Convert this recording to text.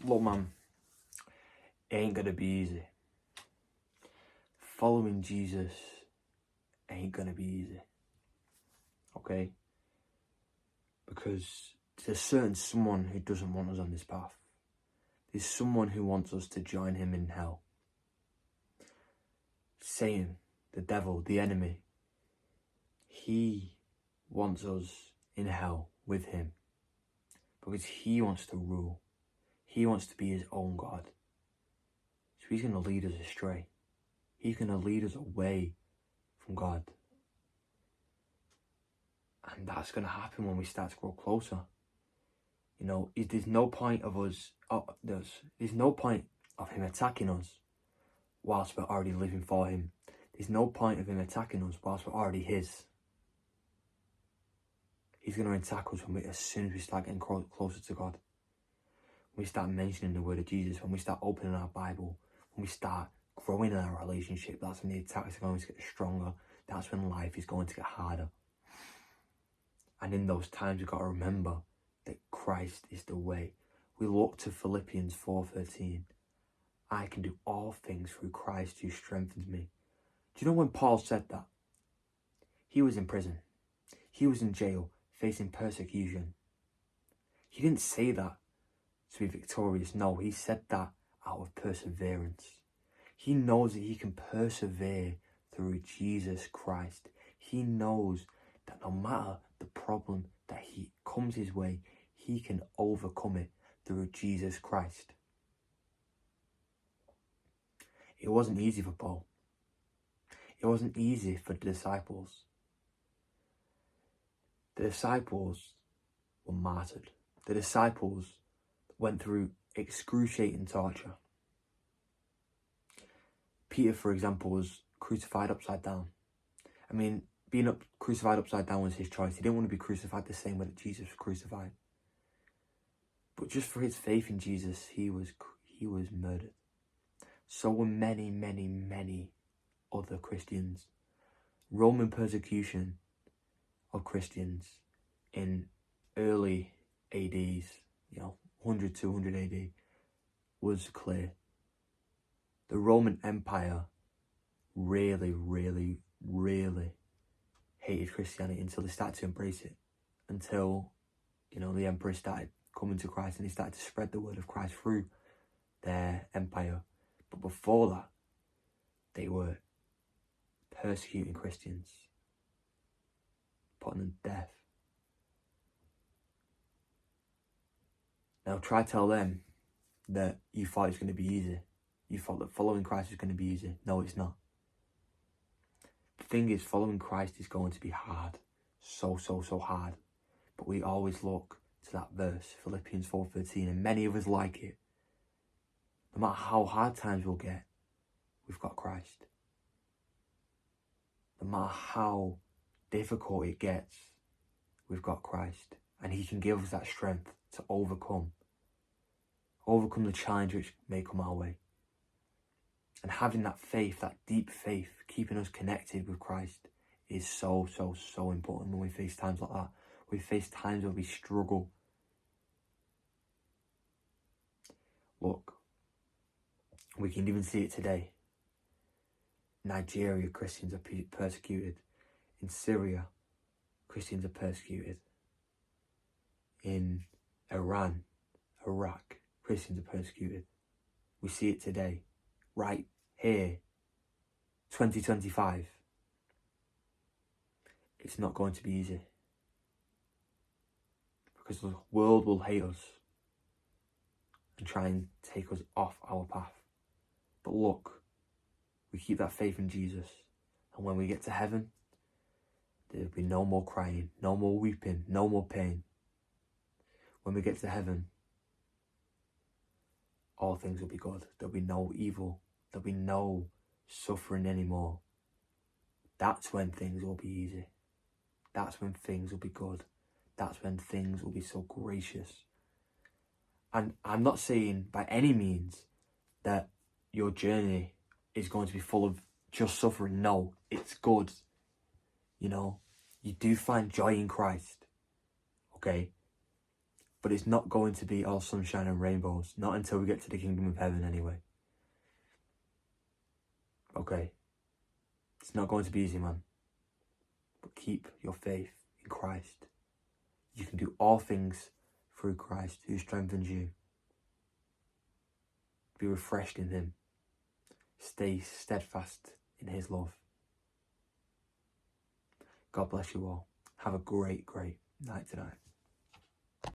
Look, man, it ain't gonna be easy. Following Jesus ain't gonna be easy. Okay? Because there's certain someone who doesn't want us on this path. There's someone who wants us to join him in hell. Satan, the devil, the enemy, he wants us in hell with him. Because he wants to rule. He wants to be his own God. So he's going to lead us astray. He's going to lead us away from God. And that's going to happen when we start to grow closer. You know, there's no point of us, there's no point of him attacking us whilst we're already living for him. There's no point of him attacking us whilst we're already his. He's going to attack us as soon as we start getting closer to God. When we start mentioning the word of Jesus, when we start opening our Bible, when we start growing in our relationship, that's when the attacks are going to get stronger. That's when life is going to get harder. And in those times, we've got to remember that Christ is the way. We look to Philippians 4:13. I can do all things through Christ who strengthens me. Do you know when Paul said that? He was in prison. He was in jail, facing persecution. He didn't say that to be victorious. No, he said that out of perseverance. He knows that he can persevere through Jesus Christ. He knows that no matter the problem that comes his way, he can overcome it through Jesus Christ. It wasn't easy for Paul. It wasn't easy for the disciples. The disciples were martyred. The disciples went through excruciating torture. Peter, for example, was crucified upside down. I mean, being crucified upside down was his choice. He didn't want to be crucified the same way that Jesus was crucified. But just for his faith in Jesus, he was murdered. So were many, many, many other Christians. Roman persecution of Christians in early ADs, 100, 200 AD, was clear. The Roman Empire really, really, really hated Christianity until they started to embrace it. Until, the emperor started coming to Christ and he started to spread the word of Christ through their empire. But before that, they were persecuting Christians, putting them to death. Now try to tell them that you thought it was going to be easy. You thought that following Christ was going to be easy. No, it's not. The thing is, following Christ is going to be hard. So hard. But we always look to that verse, Philippians 4:13, and many of us like it. No matter how hard times we'll get, we've got Christ. No matter how difficult it gets, we've got Christ. And he can give us that strength to overcome the challenge which may come our way. And having that faith, that deep faith, keeping us connected with Christ is so important when we face times like that. We face times where we struggle. Look, we can even see it today. Nigeria, Christians are persecuted. In Syria, Christians are persecuted. In Iran, Iraq, Christians are persecuted. We see it today, right here, 2025. It's not going to be easy. Because the world will hate us and try and take us off our path. But look, we keep that faith in Jesus. And when we get to heaven, there'll be no more crying, no more weeping, no more pain. When we get to heaven, all things will be good. There'll be no evil. There'll be no suffering anymore. That's when things will be easy. That's when things will be good. That's when things will be so gracious. And I'm not saying by any means that your journey is going to be full of just suffering. No, it's good. You do find joy in Christ. Okay? But it's not going to be all sunshine and rainbows. Not until we get to the kingdom of heaven anyway. Okay. It's not going to be easy, man. But keep your faith in Christ. You can do all things through Christ who strengthens you. Be refreshed in him. Stay steadfast in his love. God bless you all. Have a great, great night tonight.